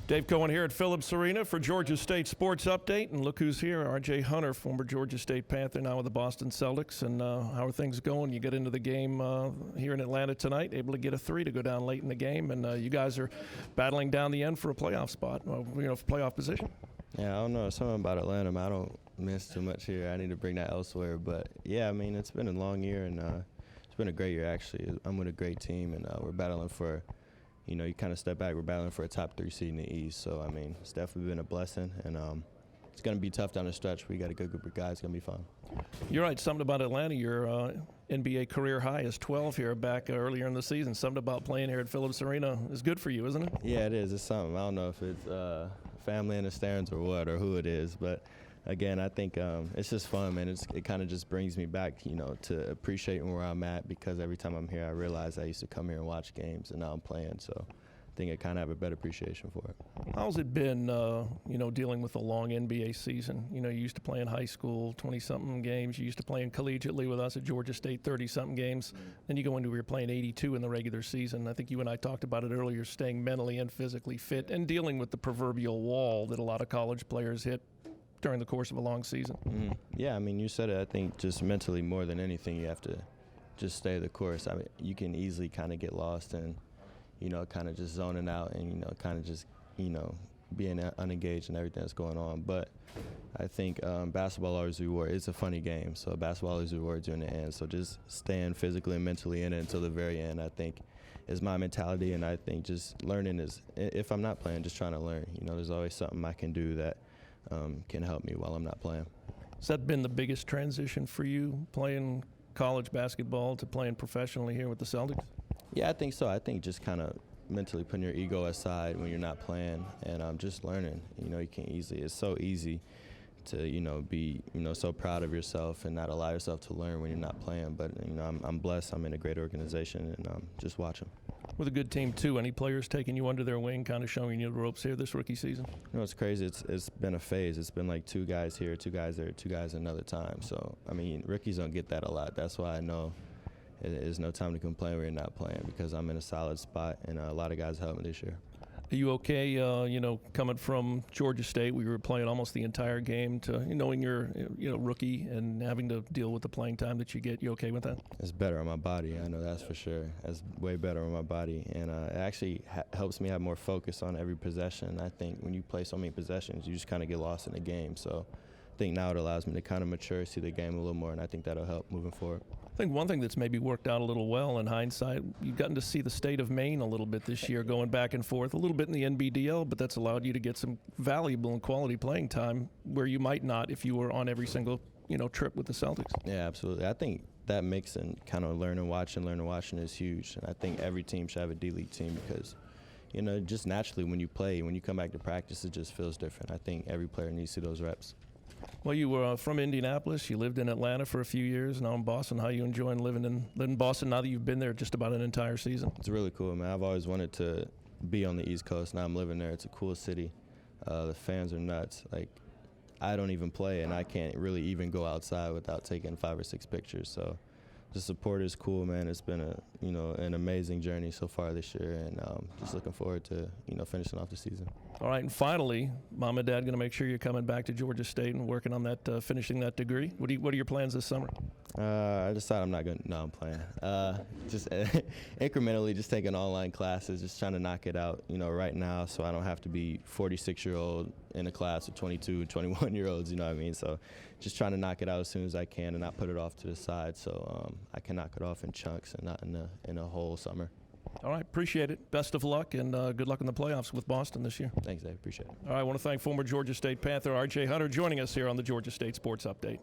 Dave Cohen here at Phillips Arena for Georgia State Sports Update. And look who's here, R.J. Hunter, former Georgia State Panther, now with the Boston Celtics. And how are things going? You get into the game here in Atlanta tonight, able to get a three to go down late in the game. And you guys are battling down the end for a playoff spot, for playoff position. Yeah, I don't know. Something about Atlanta. I don't miss too much here. I need to bring that elsewhere. But, yeah, I mean, it's been a long year, and it's been a great year, actually. I'm with a great team, and we're battling for – you kind of step back, we're battling for a top 3 seed in the East. So, I mean, it's definitely been a blessing. And it's going to be tough down the stretch. We got a good group of guys. It's going to be fun. You're right. Something about Atlanta. Your NBA career high is 12 here back earlier in the season. Something about playing here at Phillips Arena is good for you, isn't it? Yeah, it is. It's something. I don't know if it's family in the stands or what or who it is. But, again, I think it's just fun, man. It kind of just brings me back, to appreciating where I'm at, because every time I'm here I realize I used to come here and watch games, and now I'm playing. So I think I kind of have a better appreciation for it. How's it been, dealing with a long NBA season? You used to play in high school, 20-something games. You used to play in collegiately with us at Georgia State, 30-something games. Then you go into where you're playing 82 in the regular season. I think you and I talked about it earlier, staying mentally and physically fit and dealing with the proverbial wall that a lot of college players hit during the course of a long season. Mm-hmm. Yeah, I mean, you said it. I think just mentally more than anything, you have to just stay the course. I mean, you can easily kind of get lost and, kind of just zoning out and, kind of just, being unengaged in everything that's going on. But I think basketball always rewards. It's a funny game, so basketball always rewards you in the end. So just staying physically and mentally in it until the very end, I think, is my mentality. And I think just learning is, if I'm not playing, just trying to learn. There's always something I can do that can help me while I'm not playing. Has that been the biggest transition for you, playing college basketball to playing professionally here with the Celtics? Yeah, I think so. I think just kind of mentally putting your ego aside when you're not playing and just learning. You can easily, it's so easy to, be, so proud of yourself and not allow yourself to learn when you're not playing. But, I'm blessed. I'm in a great organization, and just watch them. With a good team, too. Any players taking you under their wing, kind of showing you the ropes here this rookie season? It's crazy. It's been a phase. It's been like 2 guys here, 2 guys there, 2 guys another time. So, I mean, rookies don't get that a lot. That's why I know there's no time to complain when you're not playing, because I'm in a solid spot, and a lot of guys helped me this year. Are you okay, coming from Georgia State, we were playing almost the entire game, to knowing you're, rookie and having to deal with the playing time that you get? You okay with that? It's better on my body. I know that's for sure. It's way better on my body. And it actually helps me have more focus on every possession. I think when you play so many possessions, you just kind of get lost in the game. So I think now it allows me to kind of mature, see the game a little more, and I think that'll help moving forward. I think one thing that's maybe worked out a little well in hindsight, you've gotten to see the state of Maine a little bit this year, going back and forth, a little bit in the NBDL, but that's allowed you to get some valuable and quality playing time where you might not if you were on every single, trip with the Celtics. Yeah, absolutely. I think that mix and kind of learn and watching is huge. And I think every team should have a D-League team because, just naturally when you play, when you come back to practice, it just feels different. I think every player needs to see those reps. Well, you were from Indianapolis. You lived in Atlanta for a few years, now in Boston. How are you enjoying living in Boston now that you've been there just about an entire season? It's really cool, man. I've always wanted to be on the East Coast. Now I'm living there. It's a cool city. The fans are nuts. Like, I don't even play, and I can't really even go outside without taking 5 or 6 pictures. So the support is cool, man. It's been an amazing journey so far this year, and just looking forward to finishing off the season. All right, and finally, Mom and Dad going to make sure you're coming back to Georgia State and working on that, finishing that degree. What are your plans this summer? I decided I'm not going to. No, I'm playing. Just incrementally, just taking online classes, just trying to knock it out, right now, so I don't have to be 46-year-old in a class of 22, 21-year-olds. You know what I mean? So, just trying to knock it out as soon as I can and not put it off to the side, so I can knock it off in chunks and not in a whole summer. All right, appreciate it. Best of luck, and good luck in the playoffs with Boston this year. Thanks, Dave. Appreciate it. All right, I want to thank former Georgia State Panther R.J. Hunter joining us here on the Georgia State Sports Update.